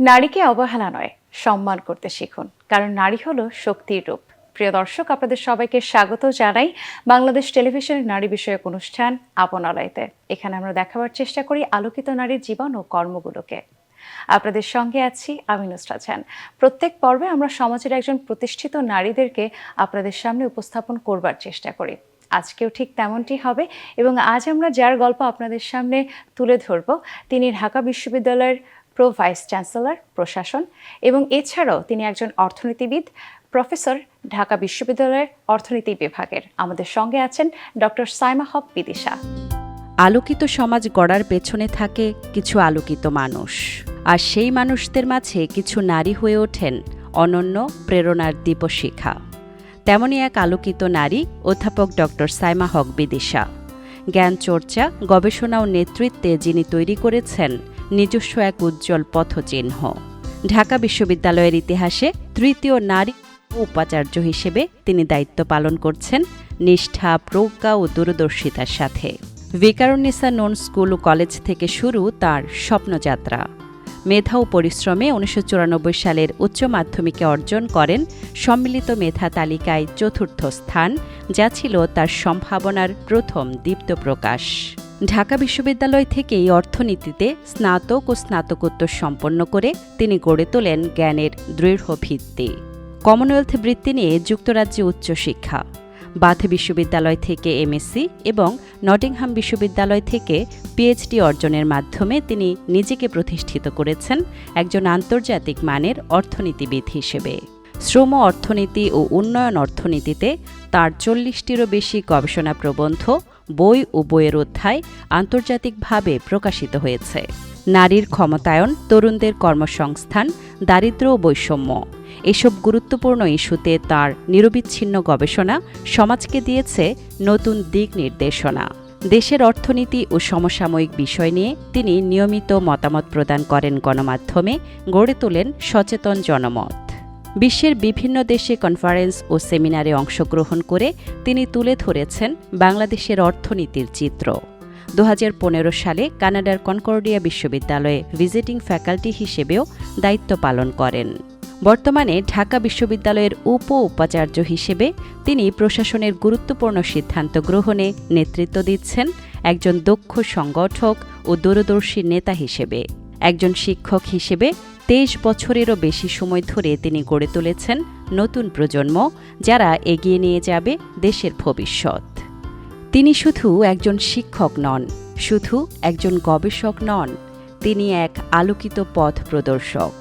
নারীকে অবহেলা নয়, সম্মান করতে শিখুন, কারণ নারী হলো শক্তির রূপ। প্রিয় দর্শক, আপনাদের সবাইকে স্বাগত জানাই বাংলাদেশ টেলিভিশনের নারী বিষয়ক অনুষ্ঠান আপন আলাইতে। এখানে আমরা দেখাবার চেষ্টা করি আলোকিত নারীর জীবন ও কর্মগুলোকে। আপনাদের সঙ্গে আছি আমি নুসরাত জাহান। প্রত্যেক পর্বে আমরা সমাজের একজন প্রতিষ্ঠিত নারীদেরকে আপনাদের সামনে উপস্থাপন করবার চেষ্টা করি। আজকেও ঠিক তেমনটি হবে এবং আজ আমরা যার গল্প আপনাদের সামনে তুলে ধরব তিনি ঢাকা বিশ্ববিদ্যালয়ের ভাইস চ্যান্সেলর প্রশাসন এবং এছাড়াও তিনি একজন অর্থনীতিবিদ, প্রফেসর, ঢাকা বিশ্ববিদ্যালয়ের অর্থনীতি বিভাগের। আমাদের সঙ্গে আছেন ডক্টর সাইমা হক বিদিশা। আলোকিত সমাজ গড়ার পেছনে থাকে কিছু আলোকিত মানুষ, আর সেই মানুষদের মাঝে কিছু নারী হয়ে ওঠেন অনন্য প্রেরণার দীপশিখা। তেমনই এক আলোকিত নারী অধ্যাপক ডক্টর সাইমা হক বিদিশা। জ্ঞান চর্চা, গবেষণা ও নেতৃত্বে যিনি তৈরি করেছেন নিজস্ব এক উজ্জ্বল পথচিহ্ন। ঢাকা বিশ্ববিদ্যালয়ের ইতিহাসে তৃতীয় নারী উপাচার্য হিসেবে তিনি দায়িত্ব পালন করছেন নিষ্ঠা, প্রজ্ঞা ও দূরদর্শিতার সাথে। ভিকারুন্নিসা নন স্কুল ও কলেজ থেকে শুরু তার স্বপ্নযাত্রা। মেধা ও পরিশ্রমে 1994 সালের উচ্চ মাধ্যমিকে অর্জন করেন সম্মিলিত মেধা তালিকায় চতুর্থ স্থান, যা ছিল তার সম্ভাবনার প্রথম দীপ্ত প্রকাশ। ঢাকা বিশ্ববিদ্যালয় থেকেই অর্থনীতিতে স্নাতক ও স্নাতকোত্তর সম্পন্ন করে তিনি গড়ে তোলেন জ্ঞানের দৃঢ় ভিত্তি। কমনওয়েলথ বৃত্তি নিয়ে যুক্তরাজ্যে উচ্চশিক্ষা, বাথ বিশ্ববিদ্যালয় থেকে এমএসসি এবং নটিংহাম বিশ্ববিদ্যালয় থেকে পিএইচডি অর্জনের মাধ্যমে তিনি নিজেকে প্রতিষ্ঠিত করেছেন একজন আন্তর্জাতিক মানের অর্থনীতিবিদ হিসেবে। শ্রম অর্থনীতি ও উন্নয়ন অর্থনীতিতে তার 40টিরও বেশি গবেষণা প্রবন্ধ, বই ও বইয়ের অধ্যায় আন্তর্জাতিকভাবে প্রকাশিত হয়েছে। নারীর ক্ষমতায়ন, তরুণদের কর্মসংস্থান, দারিদ্র্য ও বৈষম্য, এসব গুরুত্বপূর্ণ ইস্যুতে তার নিরবিচ্ছিন্ন গবেষণা সমাজকে দিয়েছে নতুন দিক নির্দেশনা। দেশের অর্থনীতি ও সমসাময়িক বিষয় নিয়ে তিনি নিয়মিত মতামত প্রদান করেন গণমাধ্যমে, গড়ে তোলেন সচেতন জনমত। বিশ্বের বিভিন্ন দেশে কনফারেন্স ও সেমিনারে অংশগ্রহণ করে তিনি তুলে ধরেছেন বাংলাদেশের অর্থনীতির চিত্র। 2015 সালে কানাডার কনকর্ডিয়া বিশ্ববিদ্যালয়ে ভিজিটিং ফ্যাকাল্টি হিসেবেও দায়িত্ব পালন করেন। বর্তমানে ঢাকা বিশ্ববিদ্যালয়ের উপাচার্য হিসেবে তিনি প্রশাসনের গুরুত্বপূর্ণ সিদ্ধান্ত গ্রহণে নেতৃত্ব দিচ্ছেন একজন দক্ষ সংগঠক ও দূরদর্শী নেতা হিসেবে। একজন শিক্ষক হিসেবে 23 বছরেরও বেশি সময় ধরে তিনি গড়ে তুলেছেন নতুন প্রজন্ম, যারা এগিয়ে নিয়ে যাবে দেশের ভবিষ্যৎ। তিনি শুধু একজন শিক্ষক নন, শুধু একজন গবেষক নন, তিনি এক আলোকিত পথ প্রদর্শক,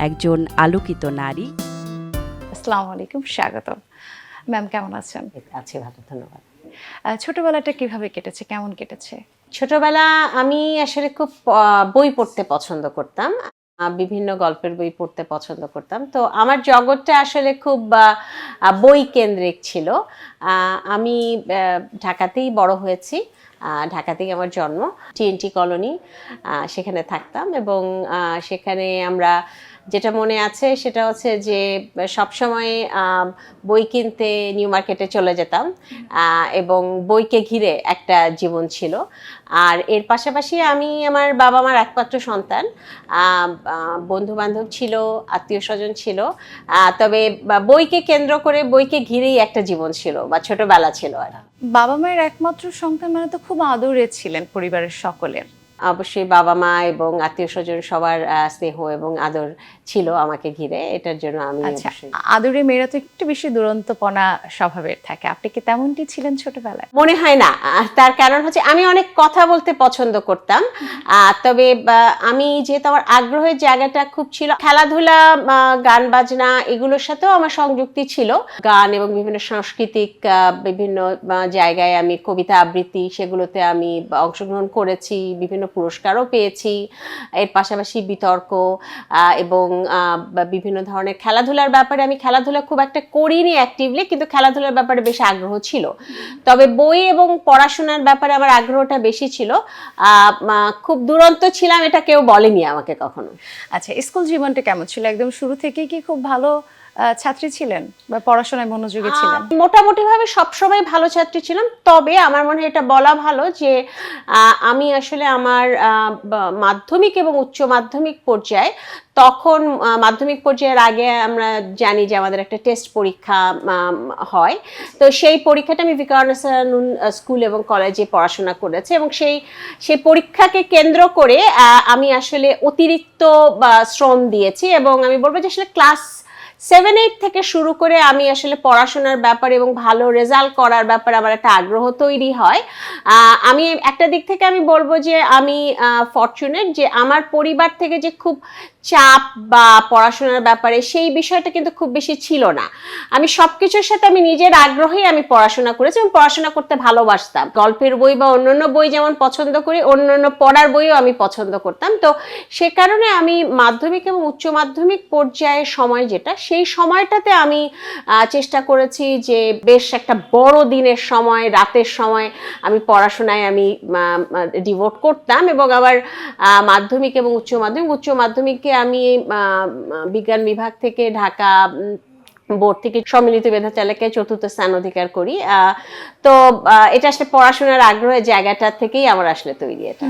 একজন আলোকিত নারী। আসসালামু আলাইকুম, স্বাগত ম্যাম। কেমন আছেন? আছি ভালো, ধন্যবাদ। ছোটবেলাটা কিভাবে কেটেছে, কেমন কেটেছে? ছোটবেলা আমি আসলে খুব বই পড়তে পছন্দ করতাম, বিভিন্ন গল্পের বই পড়তে পছন্দ করতাম। তো আমার জগৎটা আসলে খুব বই কেন্দ্রিক ছিল। আমি ঢাকাতেই বড় হয়েছি, ঢাকাতেই আমার জন্ম, টিএনটি কলোনি, সেখানে থাকতাম এবং সেখানে আমরা যেটা মনে আছে সেটা হচ্ছে যে সবসময় বই কিনতে নিউ মার্কেটে চলে যেতাম এবং বইকে ঘিরে একটা জীবন ছিল। আর এর পাশাপাশি আমি আমার বাবা মার একমাত্র সন্তান, বন্ধু বান্ধব ছিল, আত্মীয় স্বজন ছিল, তবে বইকে কেন্দ্র করে, বইকে ঘিরেই একটা জীবন ছিল বা ছোটবেলা ছিল। আর বাবা মায়ের একমাত্র সন্তান মানে তো খুব আদরে ছিলেন পরিবারের সকলের। অবশ্যই বাবা মা এবং আত্মীয় স্বজন সবার স্নেহ এবং আদর ছিল আমাকে ঘিরে, এটার জন্য আমি আদরে মেয়েরা তো একটু বেশি দুরন্তপনা স্বভাবের থাকে, আপনি কি তেমনটি ছিলেন ছোটবেলায়? মনে হয় না। তার কারণ হচ্ছে আমি অনেক কথা বলতে পছন্দ করতাম, তবে আমি যেহেতু আমার আগ্রহের জায়গাটা খুব ছিল, খেলাধুলা, গান বাজনা এগুলোর সাথেও আমার সংযুক্তি ছিল। গান এবং বিভিন্ন সাংস্কৃতিক বিভিন্ন জায়গায় আমি কবিতা আবৃত্তি সেগুলোতে আমি অংশগ্রহণ করেছি, বিভিন্ন পুরস্কারও পেয়েছি। এর পাশাপাশি বিতর্ক এবং বিভিন্ন ধরনের খেলাধুলার ব্যাপারে, আমি খেলাধুলা খুব একটা করিনি অ্যাক্টিভলি, কিন্তু খেলাধুলার ব্যাপারে বেশ আগ্রহ ছিল। তবে বই এবং পড়াশোনার ব্যাপারে আমার আগ্রহটা বেশি ছিল। খুব দুরন্ত ছিলাম এটা কেউ বলেনি আমাকে কখনো। আচ্ছা, স্কুল জীবনটা কেমন ছিল? একদম শুরু থেকেই কি খুব ভালো ছাত্রী ছিলেন বা পড়াশোনায় মনোযোগী ছিলেন? মোটামুটি ভাবে সবসময় ভালো ছাত্রী ছিলাম, তবে আমার মনে হয় এটা বলা ভালো যে আমি আসলে আমার মাধ্যমিক এবং উচ্চ মাধ্যমিক পর্যায়ে, তখন মাধ্যমিক পর্যায়ের আগে আমরা জানি যে আমাদের একটা টেস্ট পরীক্ষা হয়, তো সেই পরীক্ষাটা আমি বিকারুন্নেসা স্কুল এবং কলেজে পড়াশোনা করেছি, এবং সেই পরীক্ষাকে কেন্দ্র করে আমি আসলে অতিরিক্ত শ্রম দিয়েছি, এবং আমি বলবো যে আসলে ক্লাস 7-8 থেকে শুরু করে আমি আসলে পড়াশোনার ব্যাপারে এবং ভালো রেজাল্ট করার ব্যাপারে আমার একটা আগ্রহ তৈরি হয়। আমি একটা দিক থেকে আমি বলবো যে আমি ফরচুনেট যে আমার পরিবার থেকে যে খুব চাপ বা পড়াশোনার ব্যাপারে সেই বিষয়টা কিন্তু খুব বেশি ছিল না। আমি সবকিছুর সাথে আমি নিজের আগ্রহেই আমি পড়াশোনা করেছি এবং পড়াশোনা করতে ভালোবাসতাম। গল্পের বই বা অন্যান্য বই যেমন পছন্দ করি, অন্যান্য পড়ার বইও আমি পছন্দ করতাম। তো সে কারণে আমি মাধ্যমিক এবং উচ্চ মাধ্যমিক পর্যায়ের সময় যেটা, সেই সময়টাতে আমি চেষ্টা করেছি যে বেশ একটা বড় দিনের সময়, রাতের সময় আমি পড়াশোনায় আমি ডিভোট করতাম, এবং আবার মাধ্যমিক এবং উচ্চ মাধ্যমিককে আমি বিজ্ঞান বিভাগ থেকে ঢাকা বোর্ড থেকে সম্মিলিত মেধা তালিকায় 4র্থ স্থান অধিকার করি। তো এটা আসলে পড়াশোনার আগ্রহের জায়গাটা থেকেই আমার আসলে তৈরি। এটা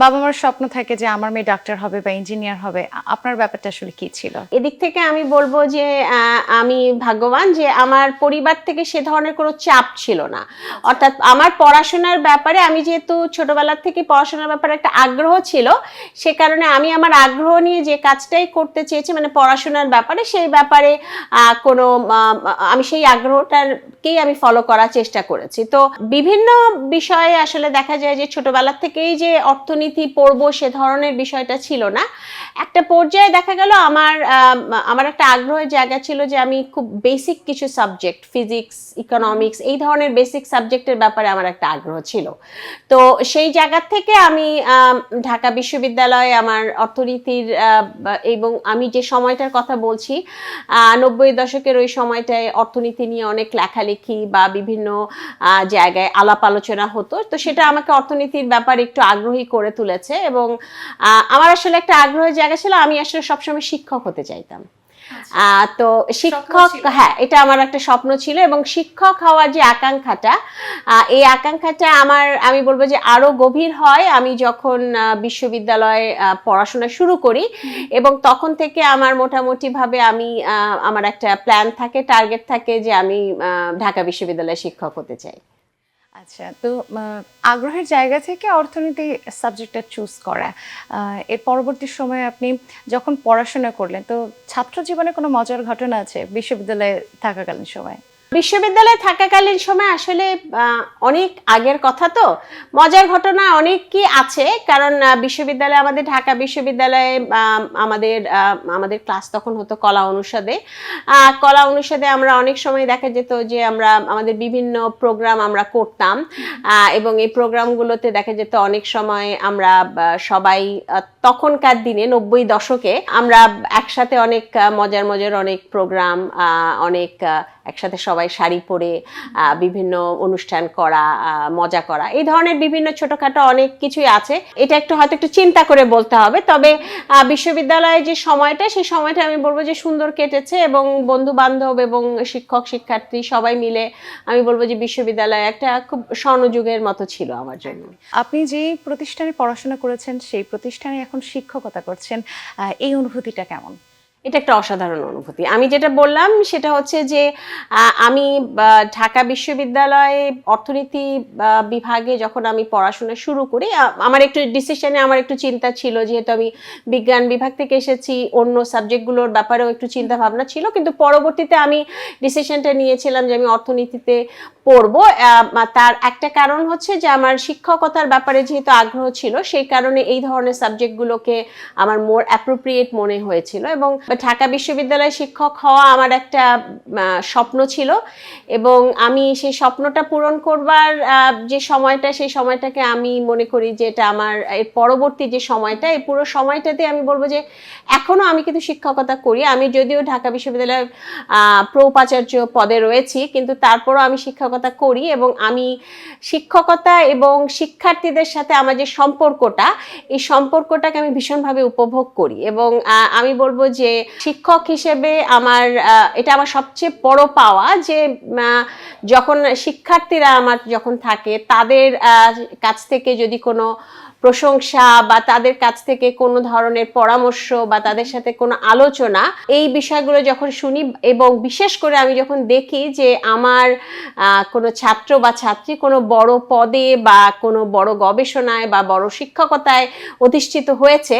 বাবা মার স্বপ্ন থাকে যে আমার মেয়ে ডাক্তার হবে বা ইঞ্জিনিয়ার হবে, আপনার ব্যাপারটা আসলে কি ছিল? এদিক থেকে আমি বলবো যে আমি ভাগ্যবান যে আমার পরিবার থেকে সে ধরনের কোনো চাপ ছিল না। অর্থাৎ আমার পড়াশোনার ব্যাপারে, আমি যেহেতু ছোটবেলার থেকে পড়াশোনার ব্যাপারে একটা আগ্রহ ছিল, সে কারণে আমি আমার আগ্রহ নিয়ে যে কাজটাই করতে চেয়েছি, মানে পড়াশোনার ব্যাপারে, সেই ব্যাপারে কোনো আমি সেই আগ্রহটাকেই আমি ফলো করার চেষ্টা করেছি। তো বিভিন্ন বিষয়ে আসলে দেখা যায় যে ছোটবেলা থেকেই যে অর্থনীতি পড়বো সে ধরনের বিষয়টা ছিল না। একটা পর্যায়ে দেখা গেল আমার একটা আগ্রহের জায়গা ছিল যে আমি খুব বেসিক কিছু সাবজেক্ট, ফিজিক্স, ইকোনমিক্স, এই ধরনের বেসিক সাবজেক্টের ব্যাপারে আমার একটা আগ্রহ ছিল। তো সেই জায়গা থেকে আমি ঢাকা বিশ্ববিদ্যালয়ে আমার অর্থনীতির, এবং আমি যে সময়টার কথা বলছি 90 দশকের ওই সময়টায় অর্থনীতি নিয়ে অনেক লেখালেখি বা বিভিন্ন জায়গায় আলাপ আলোচনা হতো, তো সেটা আমাকে অর্থনীতির ব্যাপারে একটু আগ্রহী করে তুলেছে। এবং আমার আসলে একটা আগ্রহের জায়গা ছিল, আমি আসলে সবসময় শিক্ষক হতে চাইতাম। তো শিক্ষক, হ্যাঁ, এটা আমার একটা স্বপ্ন ছিল, এবং শিক্ষক হওয়ার যে আকাঙ্ক্ষাটা, এই আকাঙ্ক্ষাটা আমি বলবো যে আরো গভীর হয় আমি যখন বিশ্ববিদ্যালয়ে পড়াশোনা শুরু করি, এবং তখন থেকে আমার মোটামুটি ভাবে আমার একটা প্ল্যান থাকে, টার্গেট থাকে যে আমি ঢাকা বিশ্ববিদ্যালয়ে শিক্ষক হতে চাই। আচ্ছা, তো আগ্রহের জায়গা থেকে অর্থনীতি সাবজেক্টটা চুজ করা, এর পরবর্তী সময়ে আপনি যখন পড়াশোনা করলেন, তো ছাত্র জীবনে কোনো মজার ঘটনা আছে বিশ্ববিদ্যালয়ে থাকাকালীন সময়? বিশ্ববিদ্যালয়ে থাকাকালীন সময় আসলে অনেক আগের কথা, তো মজার ঘটনা অনেক কি আছে, কারণ বিশ্ববিদ্যালয়ে, আমাদের ঢাকা বিশ্ববিদ্যালয়ে আমাদের ক্লাস তখন হতো কলা অনুষদে আমরা অনেক সময় দেখা যেত যে আমাদের বিভিন্ন প্রোগ্রাম আমরা করতাম, এবং এই প্রোগ্রামগুলোতে দেখা যেত অনেক সময় আমরা সবাই তখনকার দিনে 90 দশকে আমরা একসাথে অনেক মজার অনেক প্রোগ্রাম, অনেক একসাথে সবাই শাড়ি পরে বিভিন্ন অনুষ্ঠান করা, মজা করা, এই ধরনের বিভিন্ন ছোটখাটো অনেক কিছুই আছে। এটা হয়তো একটু চিন্তা করে বলতে হবে, তবে বিশ্ববিদ্যালয়ে যে সময়টা, সেই সময়টা আমি বলবো যে সুন্দর কেটেছে, এবং বন্ধু বান্ধব এবং শিক্ষক শিক্ষার্থী সবাই মিলে আমি বলবো যে বিশ্ববিদ্যালয় একটা খুব স্বর্ণযুগের মতো ছিল আমার জন্য। আপনি যেই প্রতিষ্ঠানে পড়াশোনা করেছেন সেই প্রতিষ্ঠানে এখন শিক্ষকতা করছেন, এই অনুভূতিটা কেমন? এটা একটা অসাধারণ অনুভূতি। আমি যেটা বললাম সেটা হচ্ছে যে আমি ঢাকা বিশ্ববিদ্যালয়ে অর্থনীতি বিভাগে যখন আমি পড়াশোনা শুরু করি, আমার একটু চিন্তা ছিল, যেহেতু আমি বিজ্ঞান বিভাগ থেকে এসেছি, অন্য সাবজেক্টগুলোর ব্যাপারেও একটু চিন্তা ভাবনা ছিল, কিন্তু পরবর্তীতে আমি ডিসিশনটা নিয়েছিলাম যে আমি অর্থনীতিতে পড়বো। তার একটা কারণ হচ্ছে যে আমার শিক্ষকতার ব্যাপারে যেহেতু আগ্রহ ছিল, সেই কারণে এই ধরনের সাবজেক্টগুলোকে আমার মোর অ্যাপ্রোপ্রিয়েট মনে হয়েছিল, এবং ঢাকা বিশ্ববিদ্যালয়ে শিক্ষক হওয়া আমার একটা স্বপ্ন ছিল, এবং আমি সেই স্বপ্নটা পূরণ করবার যে সময়টা, সেই সময়টাকে আমি মনে করি যে এটা আমার এর পরবর্তী যে সময়টা, এই পুরো সময়টাতে আমি বলবো যে এখনো আমি কিন্তু শিক্ষকতা করি। আমি যদিও ঢাকা বিশ্ববিদ্যালয়ের প্রো-উপাচার্য পদে রয়েছি, কিন্তু তারপরও আমি শিক্ষকতা করি, এবং আমি শিক্ষকতা এবং শিক্ষার্থীদের সাথে আমার যে সম্পর্কটা, এই সম্পর্কটাকে আমি ভীষণভাবে উপভোগ করি, এবং আমি বলবো যে শিক্ষক হিসেবে আমার এটা আমার সবচেয়ে বড় পাওয়া যে যখন শিক্ষার্থীরা আমার যখন থাকে তাদের কাছ থেকে যদি কোনো প্রশংসা বা তাদের কাছ থেকে কোনো ধরনের পরামর্শ বা তাদের সাথে কোনো আলোচনা, এই বিষয়গুলো যখন শুনি এবং বিশেষ করে আমি যখন দেখি যে আমার কোনো ছাত্র বা ছাত্রী কোনো বড় পদে বা কোনো বড় গবেষণায় বা বড় শিক্ষকতায় অধিষ্ঠিত হয়েছে,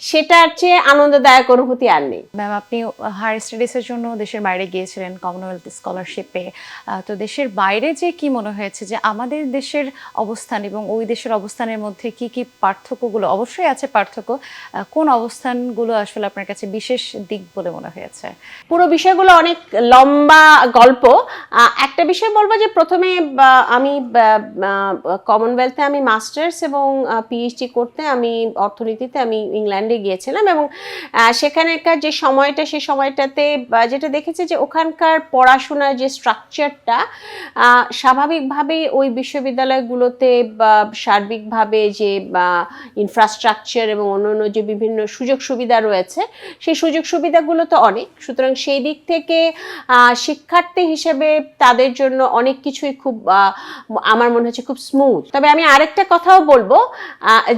সেটার চেয়ে আনন্দদায়ক অনুভূতি আর নেই। ম্যাম, আপনি হায়ার স্টাডিজের জন্য দেশের বাইরে গিয়েছিলেন কমনওয়েলথ স্কলারশিপে। তো দেশের বাইরে যে কি মনে হয়েছে যে আমাদের দেশের অবস্থান এবং ওই দেশের অবস্থানের মধ্যে কি কি পার্থক্যগুলো, অবশ্যই আছে পার্থক্য, কোন অবস্থানগুলো আসলে আপনার কাছে বিশেষ দিক বলে মনে হয়েছে? পুরো বিষয়গুলো অনেক লম্বা গল্প। একটা বিষয় বলবো যে প্রথমে আমি কমনওয়েলথে আমি মাস্টার্স এবং পিএইচডি করতে আমি অর্থনীতিতে আমি ইংল্যান্ডে গিয়েছিলাম এবং সেখানকার যে সময়টা, সেই সময়টাতে যেটা দেখেছি যে ওখানকার পড়াশোনার যে স্ট্রাকচারটা স্বাভাবিকভাবেই ওই বিশ্ববিদ্যালয়গুলোতে সার্বিকভাবে যে ইনফ্রাস্ট্রাকচার এবং অন্যান্য যে বিভিন্ন সুযোগ সুবিধা রয়েছে, সেই সুযোগ সুবিধাগুলো তো অনেক। সুতরাং সেই দিক থেকে শিক্ষার্থী হিসেবে তাদের জন্য অনেক কিছুই খুব আমার মনে হচ্ছে খুব স্মুথ। তবে আমি আরেকটা কথাও বলবো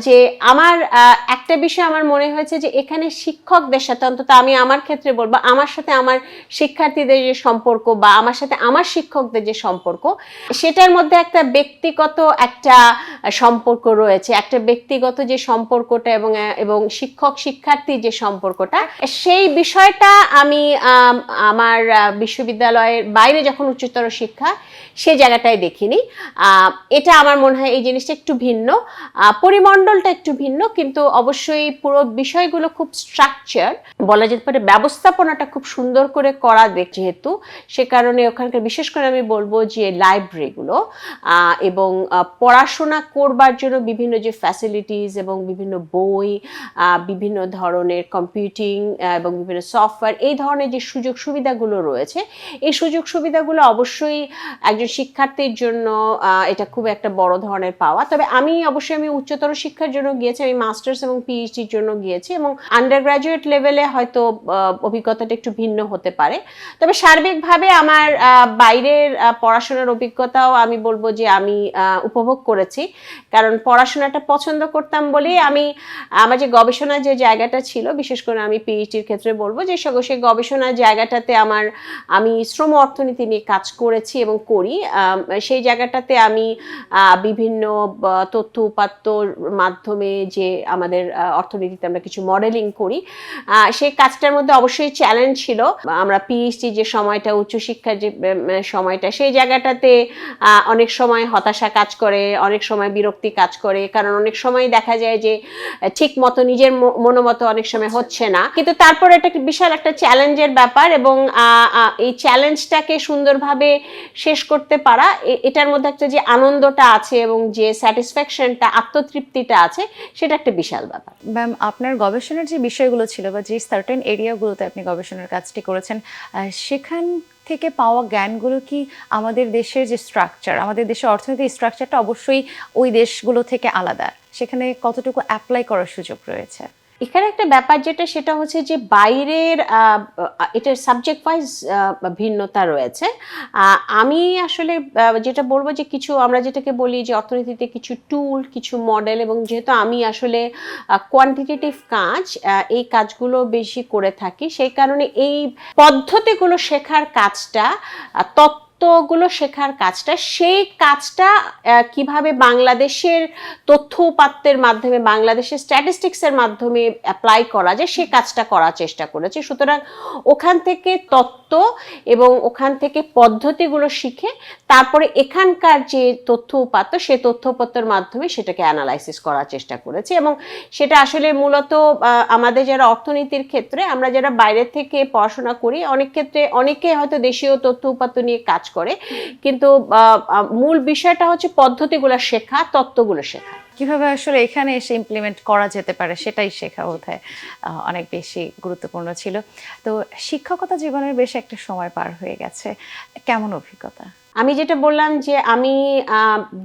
যে আমার একটা বিষয় আমার মনে হয়েছে যে এখানে শিক্ষকদের সাথে, অন্তত আমি আমার ক্ষেত্রে বলবো, আমার সাথে আমার শিক্ষার্থীদের যে সম্পর্ক বা আমার সাথে আমার শিক্ষকদের যে সম্পর্ক, সেটার মধ্যে একটা ব্যক্তিগত একটা সম্পর্ক রয়েছে, একটা ব্যক্তিগত যে সম্পর্কটা এবং শিক্ষক শিক্ষার্থীর যে সম্পর্কটা, সেই বিষয়টা আমি আমার বিশ্ববিদ্যালয়ের বাইরে যখন উচ্চতর শিক্ষা, সেই জায়গাটায় দেখিনি। এটা আমার মনে হয় এই জিনিসটা একটু ভিন্ন, পরিমণ্ডলটা একটু ভিন্ন, কিন্তু অবশ্যই পুরো বিষয়গুলো খুব স্ট্রাকচার, বলা যেতে পারে ব্যবস্থাপনাটা খুব সুন্দর করে করা যেহেতু, সে কারণে ওখানকার বিশেষ করে আমি বলবো যে লাইব্রেরিগুলো এবং পড়াশোনা করবার জন্য বিভিন্ন যে ফ্যাসিলিটিস এবং বিভিন্ন বই, বিভিন্ন ধরনের কম্পিউটিং এবং বিভিন্ন সফটওয়্যার, এই ধরনের যে সুযোগ সুবিধাগুলো রয়েছে, এই সুযোগ সুবিধাগুলো অবশ্যই একজন শিক্ষার্থীর জন্য এটা খুব একটা বড় ধরনের পাওয়া। তবে আমি উচ্চতর শিক্ষার জন্য গিয়েছি, আমি মাস্টার্স এবং পিএইচডির জন্য গিয়েছি এবং আন্ডার গ্রাজুয়েট লেভেলে হয়তো অভিজ্ঞতাটা একটু ভিন্ন হতে পারে। তবে সার্বিকভাবে আমার বাইরের পড়াশোনার অভিজ্ঞতাও আমি বলবো যে আমি উপভোগ করেছি, কারণ পড়াশোনাটা পছন্দ করতাম বলেই আমার যে গবেষণার যে জায়গাটা ছিল, বিশেষ করে আমি পিএইচডির ক্ষেত্রে বলবো যে সেই গবেষণার জায়গাটাতে আমি শ্রম অর্থনীতি নিয়ে কাজ করেছি এবং করি। সেই জায়গাটাতে আমি বিভিন্ন তথ্য উপাত্তর মাধ্যমে যে আমাদের অর্থনীতিতে আমরা কিছু মডেলিং করি, সেই কাজটার মধ্যে অবশ্যই চ্যালেঞ্জ ছিল। আমরা পিএইচডি যে সময়টা, উচ্চশিক্ষার যে সময়টা, সেই জায়গাটাতে অনেক সময় হতাশা কাজ করে, অনেক সময় বিরক্তি কাজ করে, কারণ অনেক সময় দেখা যায় যে ঠিক মতো নিজের মনোমতো অনেক সময় হচ্ছে না। কিন্তু তারপর এটা বিশাল একটা চ্যালেঞ্জের ব্যাপার এবং এই চ্যালেঞ্জটাকে সুন্দরভাবে শেষ করতে পারা, এটার মধ্যে একটা যে আনন্দটা আছে এবং যে স্যাটিসফ্যাকশনটা, আত্মতৃপ্তিটা আছে, সেটা একটা বিশাল ব্যাপার। ম্যাম, আপনার গবেষণার যে বিষয়গুলো ছিল বা যে সার্টেন এরিয়াগুলোতে আপনি গবেষণার কাজটি করেছেন, সেখান থেকে পাওয়া জ্ঞানগুলো কি আমাদের দেশের যে স্ট্রাকচার, আমাদের দেশের অর্থনৈতিক স্ট্রাকচারটা অবশ্যই ওই দেশগুলো থেকে আলাদা, সেখানে কতটুকু অ্যাপ্লাই করার সুযোগ রয়েছে? এখানে একটা ব্যাপার সেটা হচ্ছে যে বাইরের এটার সাবজেক্ট ওয়াইজ ভিন্নতা রয়েছে। আমি আসলে যেটা বলবো যে কিছু আমরা যেটাকে বলি যে অর্থনীতিতে কিছু টুল, কিছু মডেল, এবং যেহেতু আমি আসলে কোয়ান্টিটেটিভ কাজ, এই কাজগুলো বেশি করে থাকি, সেই কারণে এই পদ্ধতিগুলো শেখার কাজটা, তত্ত্বগুলো শেখার কাজটা, সেই কাজটা কিভাবে বাংলাদেশের তথ্য উপাত্তের মাধ্যমে, বাংলাদেশের স্ট্যাটিস্টিক্সের মাধ্যমে অ্যাপ্লাই করা যায়, সেই কাজটা করার চেষ্টা করেছি। সুতরাং ওখান থেকে তত্ত্ব এবং ওখান থেকে পদ্ধতিগুলো শিখে তারপরে এখানকার যে তথ্য উপাত্ত, সেই তথ্য উপাত্তের মাধ্যমে সেটাকে অ্যানালাইসিস করার চেষ্টা করেছি এবং সেটা আসলে মূলত আমাদের যারা অর্থনীতির ক্ষেত্রে, আমরা যারা বাইরে থেকে পড়াশোনা করি, অনেক ক্ষেত্রে অনেকে হয়তো দেশীয় তথ্য উপাত্ত নিয়ে কাজ করে, কিন্তু মূল বিষয়টা হচ্ছে পদ্ধতিগুলো শেখা, তত্ত্বগুলো শেখা, কিভাবে আসলে এখানে এসে ইমপ্লিমেন্ট করা যেতে পারে সেটাই শেখা বোধহয় অনেক বেশি গুরুত্বপূর্ণ ছিল। তো শিক্ষকতা জীবনের বেশ একটা সময় পার হয়ে গেছে, কেমন অভিজ্ঞতা? আমি যেটা বললাম যে আমি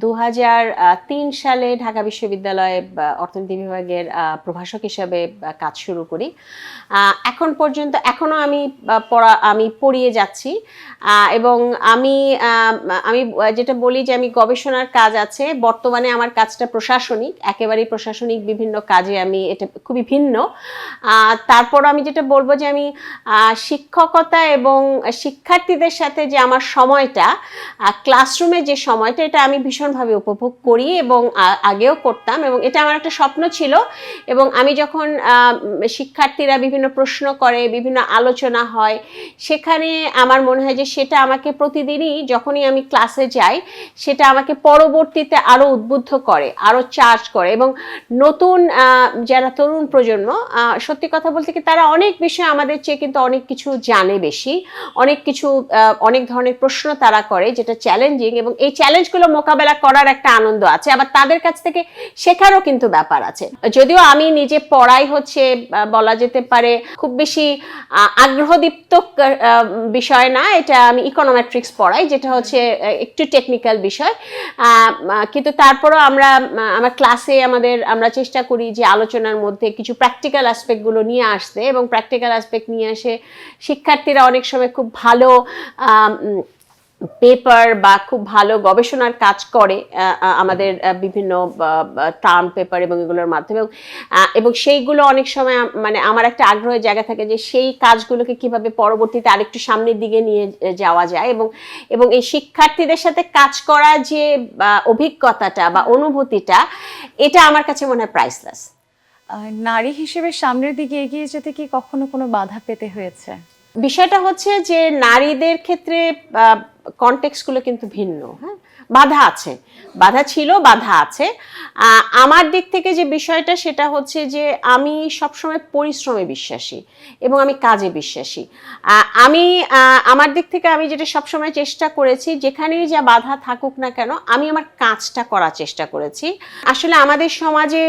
2003 সালে ঢাকা বিশ্ববিদ্যালয়ে অর্থনীতি বিভাগের প্রভাষক হিসাবে কাজ শুরু করি। এখন পর্যন্ত এখনো আমি পড়িয়ে যাচ্ছি, এবং আমি যেটা বলি যে আমি গবেষণার কাজ আছে, বর্তমানে আমার কাজটা প্রশাসনিক, একেবারেই প্রশাসনিক বিভিন্ন কাজে আমি এটা খুবই ভিন্ন। তারপর আমি যেটা বলবো যে আমি শিক্ষকতা এবং শিক্ষার্থীদের সাথে যে আমার সময়টা, ক্লাসরুমে যে সময়টা, এটা আমি ভীষণভাবে উপভোগ করি এবং আগেও করতাম, এবং এটা আমার একটা স্বপ্ন ছিল। এবং আমি যখন শিক্ষার্থীরা বিভিন্ন প্রশ্ন করে, বিভিন্ন আলোচনা হয়, সেখানে আমার মনে হয় যে সেটা আমাকে প্রতিদিনই যখনই আমি ক্লাসে যাই, সেটা আমাকে পরবর্তীতে আরো উদ্বুদ্ধ করে, আরো চার্জ করে। এবং নতুন যারা তরুণ প্রজন্ম, সত্যি কথা বলতে কি তারা অনেক বিষয়ে আমাদের চেয়ে কিন্তু অনেক কিছু জানে বেশি, অনেক কিছু অনেক ধরনের প্রশ্ন তারা করে যেটা চ্যালেঞ্জিং, এবং এই চ্যালেঞ্জগুলো মোকাবেলা করার একটা আনন্দ আছে, আবার তাদের কাছ থেকে শেখারও কিন্তু ব্যাপার আছে। যদিও আমি নিজে পড়াই হচ্ছে বলা যেতে পারে খুব বেশি আগ্রহদীপ্ত বিষয় না, এটা আমি ইকোনোমেট্রিক্স পড়াই, যেটা হচ্ছে একটু টেকনিক্যাল বিষয়, কিন্তু তারপরও আমার ক্লাসে আমরা চেষ্টা করি যে আলোচনার মধ্যে কিছু প্র্যাকটিক্যাল অ্যাসপেক্টগুলো নিয়ে আসতে, এবং প্র্যাকটিক্যাল অ্যাসপেক্ট নিয়ে আসে শিক্ষার্থীরা অনেক সময় খুব ভালো পেপার বা খুব ভালো গবেষণার কাজ করে আমাদের বিভিন্ন টার্ম পেপার এবং এগুলোর মাধ্যমে, এবং সেইগুলো অনেক সময় মানে আমার একটা আগ্রহের জায়গা থাকে যে সেই কাজগুলোকে কিভাবে পরবর্তীতে আরেকটু সামনের দিকে নিয়ে যাওয়া যায়, এবং এই শিক্ষার্থীদের সাথে কাজ করা যে অভিজ্ঞতাটা বা অনুভূতিটা, এটা আমার কাছে মনে হয় প্রাইসলেস। নারী হিসেবে সামনের দিকে এগিয়ে যেতে কি কখনো কোনো বাধা পেতে হয়েছে? বিষয়টা হচ্ছে যে নারীদের ক্ষেত্রে কনটেক্সটগুলো কিন্তু ভিন্ন। হ্যাঁ, বাধা আছে, বাধা ছিল, বাধা আছে। আমার দিক থেকে যে বিষয়টা সেটা হচ্ছে যে আমি সবসময় পরিশ্রমে বিশ্বাসী এবং আমি কাজে বিশ্বাসী। আমার দিক থেকে আমি যেটা সবসময় চেষ্টা করেছি, যেখানেই যা বাধা থাকুক না কেন, আমি আমার কাজটা করার চেষ্টা করেছি। আসলে আমাদের সমাজে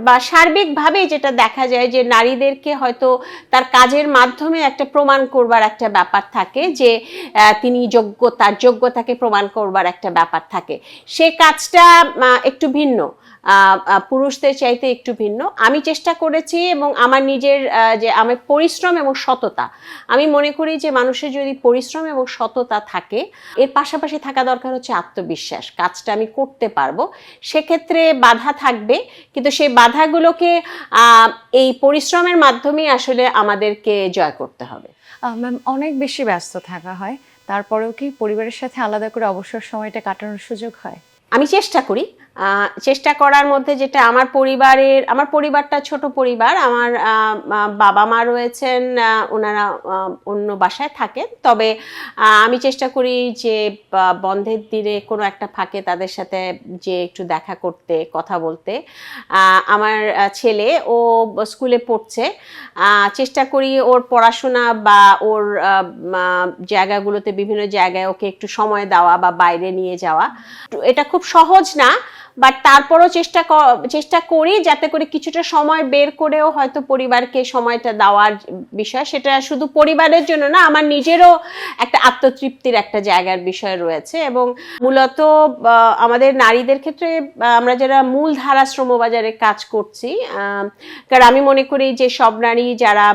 বা সার্বিকভাবে যেটা দেখা যায় যে নারীদেরকে হয়তো তার কাজের মাধ্যমে একটা প্রমাণ করবার একটা ব্যাপার থাকে, যে তিনি তার যোগ্যতাকে প্রমাণ করবার একটা ব্যাপার থাকে। সে কাজটা একটু ভিন্ন, পুরুষদের চাইতে একটু ভিন্ন। আমি চেষ্টা করেছি, এবং আমার নিজের যে আমার পরিশ্রম এবং সততা, আমি মনে করি যে মানুষের যদি পরিশ্রম এবং সততা থাকে, এর পাশাপাশি থাকা দরকার হচ্ছে আত্মবিশ্বাস, কাজটা আমি করতে পারবো। সেক্ষেত্রে বাধা থাকবে, কিন্তু সেই বাধাগুলোকে এই পরিশ্রমের মাধ্যমেই আসলে আমাদেরকে জয় করতে হবে। ম্যাম, অনেক বেশি ব্যস্ত থাকা হয়, তারপরেও কি পরিবারের সাথে আলাদা করে অবসর সময়টা কাটানোর সুযোগ হয়? আমি চেষ্টা করি। চেষ্টা করার মধ্যে যেটা আমার পরিবারটা ছোট পরিবার। আমার বাবা মা রয়েছেন, ওনারা অন্য বাসায় থাকেন, তবে আমি চেষ্টা করি যে বন্ধের দিনে কোনো একটা ফাঁকে তাদের সাথে যে একটু দেখা করতে, কথা বলতে। আমার ছেলে, ও স্কুলে পড়ছে, চেষ্টা করি ওর পড়াশোনা বা ওর জায়গাগুলোতে, বিভিন্ন জায়গায় ওকে একটু সময় দেওয়া বা বাইরে নিয়ে যাওয়া। এটা খুব সহজ না, বাট তারপরও চেষ্টা করি যাতে করে কিছুটা সময় বের করেও হয়তো পরিবারকে সময়টা দেওয়ার বিষয়, সেটা শুধু পরিবারের জন্য না, আমার নিজেরও একটা আত্মতৃপ্তির একটা জায়গার বিষয় রয়েছে। এবং মূলত আমাদের নারীদের ক্ষেত্রে, আমরা যারা মূলধারা শ্রমবাজারে কাজ করছি, কারণ আমি মনে করি যে সব নারী যারা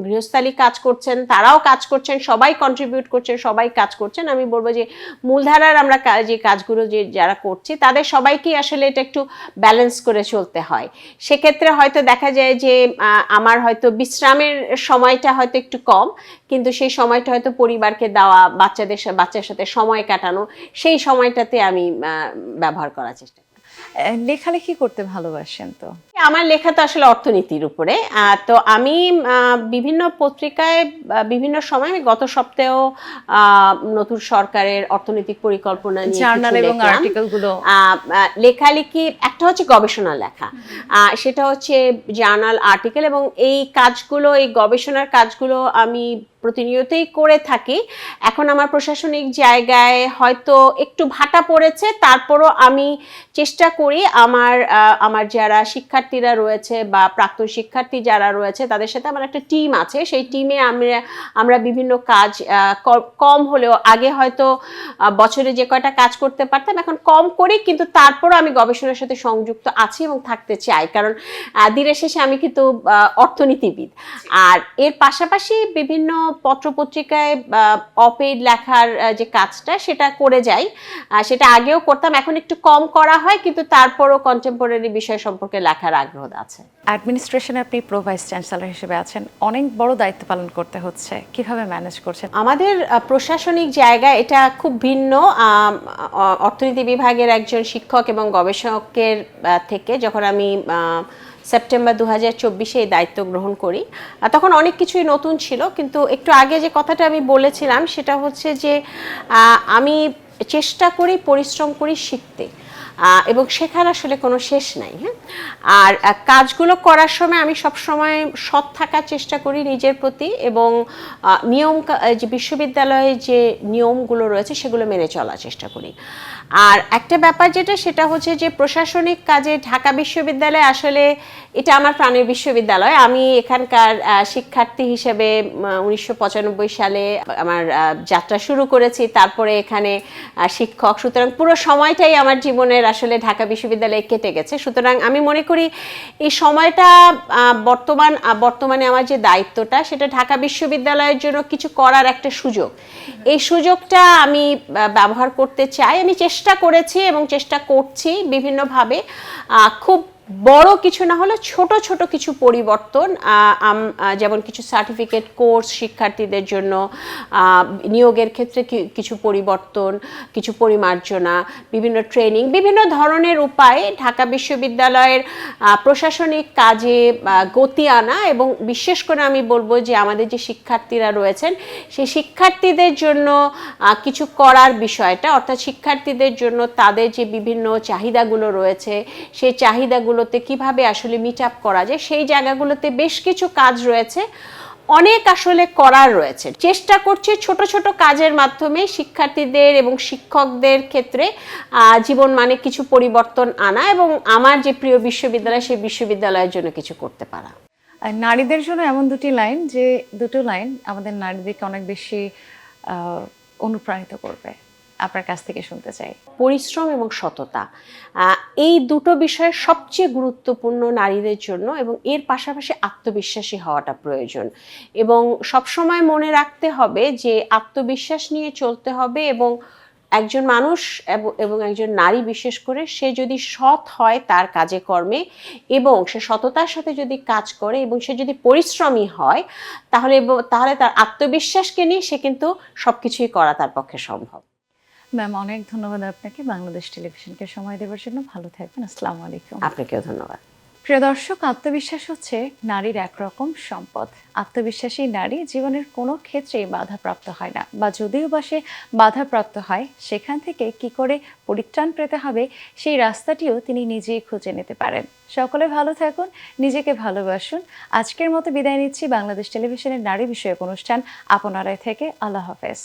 গৃহস্থালী কাজ করছেন, তারাও কাজ করছেন, সবাই কন্ট্রিবিউট করছেন, সবাই কাজ করছেন। আমি বলবো যে মূলধারার আমরা যে কাজগুলো যারা করছি, তাদের সবাইকে আসলে এটা একটু ব্যালেন্স করে চলতে হয়। সেক্ষেত্রে হয়তো দেখা যায় যে আমার হয়তো বিশ্রামের সময়টা হয়তো একটু কম, কিন্তু সেই সময়টা হয়তো পরিবারকে দেওয়া, বাচ্চার সাথে সময় কাটানো, সেই সময়টাতে আমি ব্যবহার করার চেষ্টা করি। লেখালেখি করতে ভালোবাসেন তো? আমার লেখা তো আসলে অর্থনীতির উপরে। তো আমি বিভিন্ন পত্রিকায় বিভিন্ন সময়, গত সপ্তাহেও নতুন সরকারের অর্থনৈতিক পরিকল্পনা নিয়ে জার্নাল এবং আর্টিকেলগুলো লেখালেখি, একটা হচ্ছে গবেষণা লেখা, সেটা হচ্ছে জার্নাল আর্টিকেল, এবং এই গবেষণার কাজগুলো আমি প্রতিনিয়তই করে থাকি। এখন আমার প্রশাসনিক জায়গায় হয়তো একটু ভাটা পড়েছে, তারপরও আমি চেষ্টা করি আমার যারা শিক্ষার্থীরা রয়েছে বা প্রাক্তন শিক্ষার্থী যারা রয়েছে তাদের সাথে আমার একটা টিম আছে, সেই টিমে আমরা বিভিন্ন কাজ কম হলেও আগে হয়তো বছরে যে কয়টা কাজ করতে পারতাম এখন কম করি, কিন্তু তারপরও আমি গবেষণার সাথে সংযুক্ত আছি এবং থাকতে চাই, কারণ দিনের শেষে আমি কিন্তু অর্থনীতিবিদ। আর এর পাশাপাশি বিভিন্ন পত্রপত্রিকায় অপেইড লেখার যে কাজটা সেটা করে যাই, সেটা আগেও করতাম, এখন একটু কম করা হয়, কিন্তু তারপরও কন্টেম্পোরারি বিষয় সম্পর্কে লেখার আগ্রহ আছে। অ্যাডমিনিস্ট্রেশনে আপনি প্রো ভাইস চ্যান্সেলর হিসেবে আছেন, অনেক বড় দায়িত্ব পালন করতে হচ্ছে, কিভাবে ম্যানেজ করছেন? আমাদের প্রশাসনিক জায়গা এটা খুব ভিন্ন অর্থনীতি বিভাগের একজন শিক্ষক এবং গবেষকের থেকে। যখন আমি সেপ্টেম্বর 2024 এই দায়িত্ব গ্রহণ করি, তখন অনেক কিছুই নতুন ছিল, কিন্তু একটু আগে যে কথাটা আমি বলেছিলাম সেটা হচ্ছে যে আমি চেষ্টা করি, পরিশ্রম করি শিখতে, এবং শেখার আসলে কোনো শেষ নাই। হ্যাঁ, আর কাজগুলো করার সময় আমি সবসময় সৎ থাকার চেষ্টা করি নিজের প্রতি, এবং নিয়ম যে বিশ্ববিদ্যালয়ে যে নিয়মগুলো রয়েছে সেগুলো মেনে চলার চেষ্টা করি। আর একটা ব্যাপার সেটা হচ্ছে যে প্রশাসনিক কাজে ঢাকা বিশ্ববিদ্যালয় আসলে এটা আমার প্রাণের বিশ্ববিদ্যালয়। আমি এখানকার শিক্ষার্থী হিসেবে 1995 সালে আমার যাত্রা শুরু করেছি, তারপরে এখানে শিক্ষক, সুতরাং পুরো সময়টাই আমার জীবনের আসলে ঢাকা বিশ্ববিদ্যালয়ে কেটে গেছে। সুতরাং আমি মনে করি এই সময়টা বর্তমানে আমার যে দায়িত্বটা সেটা ঢাকা বিশ্ববিদ্যালয়ের জন্য কিছু করার একটা সুযোগ। এই সুযোগটা আমি ব্যবহার করতে চাই। আমি চেষ্টা করেছি এবং চেষ্টা করছি বিভিন্নভাবে, খুব বড় কিছু না হলে ছোট ছোট কিছু পরিবর্তন, যেমন কিছু সার্টিফিকেট কোর্স শিক্ষার্থীদের জন্য, নিয়োগের ক্ষেত্রে কিছু পরিবর্তন, কিছু পরিমার্জনা, বিভিন্ন ট্রেনিং, বিভিন্ন ধরনের উপায়ে ঢাকা বিশ্ববিদ্যালয়ের প্রশাসনিক কাজে গতি আনা, এবং বিশেষ করে আমি বলবো যে আমাদের যে শিক্ষার্থীরা রয়েছেন সেই শিক্ষার্থীদের জন্য কিছু করার বিষয়টা, অর্থাৎ শিক্ষার্থীদের জন্য তাদের যে বিভিন্ন চাহিদাগুলো রয়েছে সেই চাহিদাগুলোতে কিভাবে আসলে মিট আপ করা যায়, সেই জায়গাগুলোতে বেশ কিছু কাজ রয়েছে, অনেক আসলে করার রয়েছে। চেষ্টা করছি ছোট ছোট কাজের মাধ্যমে শিক্ষার্থীদের এবং শিক্ষকদের ক্ষেত্রে জীবন মানে কিছু পরিবর্তন আনা, এবং আমার যে প্রিয় বিশ্ববিদ্যালয় সেই বিশ্ববিদ্যালয়ের জন্য কিছু করতে পারা। নারীদের জন্য এমন দুটো লাইন আমাদের নারীদেরকে অনেক বেশি অনুপ্রাণিত করবে, আপনার কাছ থেকে শুনতে চাই। পরিশ্রম এবং সততা, এই দুটো বিষয় সবচেয়ে গুরুত্বপূর্ণ নারীদের জন্য, এবং এর পাশাপাশি আত্মবিশ্বাসী হওয়াটা প্রয়োজন। এবং সবসময় মনে রাখতে হবে যে আত্মবিশ্বাস নিয়ে চলতে হবে, এবং একজন মানুষ এবং একজন নারী বিশেষ করে সে যদি সৎ হয় তার কাজে কর্মে, এবং সে সততার সাথে যদি কাজ করে এবং সে যদি পরিশ্রমী হয়, তাহলে তার আত্মবিশ্বাসকে নিয়ে সে কিন্তু সবকিছুই করা তার পক্ষে সম্ভব। ম্যাম, অনেক ধন্যবাদ আপনাকে বাংলাদেশ টেলিভিশনকে সময় দেওয়ার জন্য। ভালো থাকবেন। আসসালামু আলাইকুম। আপনাকেও ধন্যবাদ। প্রিয় দর্শক, আত্মবিশ্বাস হচ্ছে নারীর একরকম সম্পদ। আত্মবিশ্বাসী নারী জীবনের কোনো ক্ষেত্রেই বাধাপ্রাপ্ত হয় না, বা যদিও বা সে বাধাপ্রাপ্ত হয় সেখান থেকে কি করে পরিত্রাণ পেতে হবে সেই রাস্তাটিও তিনি নিজেই খুঁজে নিতে পারেন। সকলে ভালো থাকুন, নিজেকে ভালোবাসুন। আজকের মতো বিদায় নিচ্ছি বাংলাদেশ টেলিভিশনের নারী বিষয়ক অনুষ্ঠান আপনারাই থেকে। আল্লাহ হাফেজ।